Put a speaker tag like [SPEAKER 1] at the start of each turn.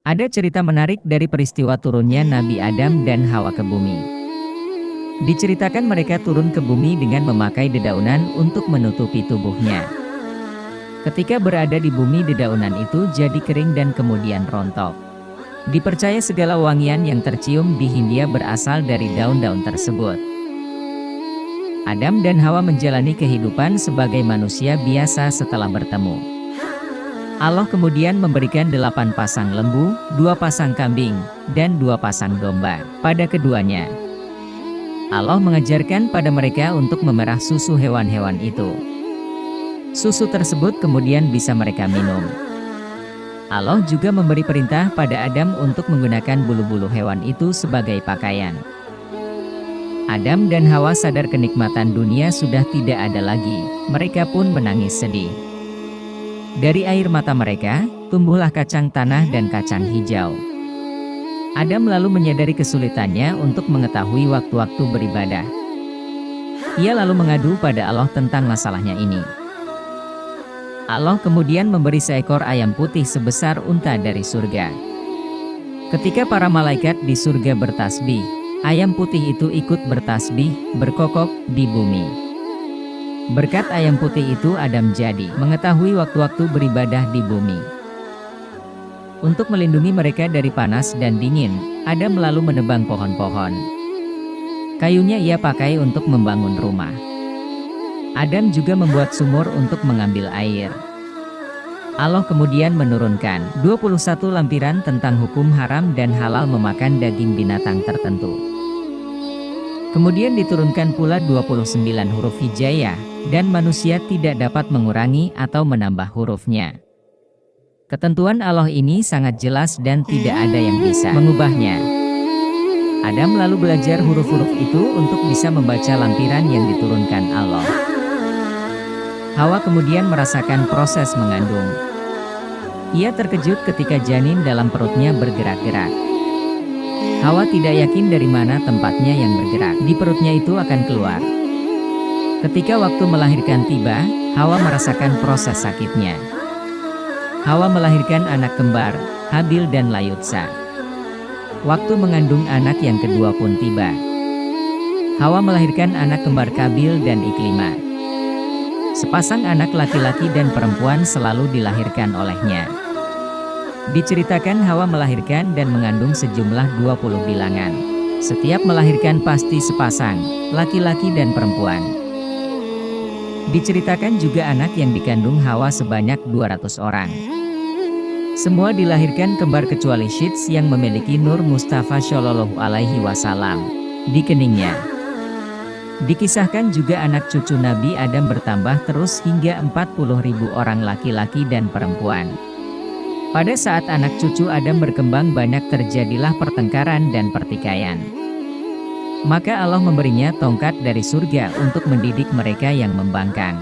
[SPEAKER 1] Ada cerita menarik dari peristiwa turunnya Nabi Adam dan Hawa ke bumi. Diceritakan mereka turun ke bumi dengan memakai dedaunan untuk menutupi tubuhnya. Ketika berada di bumi, dedaunan itu jadi kering dan kemudian rontok. Dipercaya segala wangian yang tercium di Hindia berasal dari daun-daun tersebut. Adam dan Hawa menjalani kehidupan sebagai manusia biasa setelah bertemu. Allah kemudian memberikan 8 pasang lembu, 2 pasang kambing, dan 2 pasang domba pada keduanya. Allah mengajarkan pada mereka untuk memerah susu hewan-hewan itu. Susu tersebut kemudian bisa mereka minum. Allah juga memberi perintah pada Adam untuk menggunakan bulu-bulu hewan itu sebagai pakaian. Adam dan Hawa sadar kenikmatan dunia sudah tidak ada lagi, mereka pun menangis sedih. Dari air mata mereka, tumbuhlah kacang tanah dan kacang hijau. Adam lalu menyadari kesulitannya untuk mengetahui waktu-waktu beribadah. Ia lalu mengadu pada Allah tentang masalahnya ini. Allah kemudian memberi seekor ayam putih sebesar unta dari surga. Ketika para malaikat di surga bertasbih, ayam putih itu ikut bertasbih, berkokok di bumi. Berkat ayam putih itu Adam jadi mengetahui waktu-waktu beribadah di bumi. Untuk melindungi mereka dari panas dan dingin, Adam lalu menebang pohon-pohon. Kayunya ia pakai untuk membangun rumah. Adam juga membuat sumur untuk mengambil air. Allah kemudian menurunkan 21 lampiran tentang hukum haram dan halal memakan daging binatang tertentu. Kemudian diturunkan pula 29 huruf hijaiyah, dan manusia tidak dapat mengurangi atau menambah hurufnya. Ketentuan Allah ini sangat jelas dan tidak ada yang bisa mengubahnya. Adam lalu belajar huruf-huruf itu untuk bisa membaca lampiran yang diturunkan Allah. Hawa kemudian merasakan proses mengandung. Ia terkejut ketika janin dalam perutnya bergerak-gerak. Hawa tidak yakin dari mana tempatnya yang bergerak di perutnya itu akan keluar. Ketika waktu melahirkan tiba, Hawa merasakan proses sakitnya. Hawa melahirkan anak kembar, Habil dan Layutsa. Waktu mengandung anak yang kedua pun tiba. Hawa melahirkan anak kembar Kabil dan Iklima. Sepasang anak laki-laki dan perempuan selalu dilahirkan olehnya. Diceritakan Hawa melahirkan dan mengandung sejumlah 20 bilangan. Setiap melahirkan pasti sepasang, laki-laki dan perempuan. Diceritakan juga anak yang dikandung Hawa sebanyak 200 orang. Semua dilahirkan kembar kecuali Syits yang memiliki Nur Mustafa Shallallahu Alaihi Wasallam di keningnya. Dikisahkan juga anak cucu Nabi Adam bertambah terus hingga 40.000 orang laki-laki dan perempuan. Pada saat anak cucu Adam berkembang banyak, terjadilah pertengkaran dan pertikaian. Maka Allah memberinya tongkat dari surga untuk mendidik mereka yang membangkang.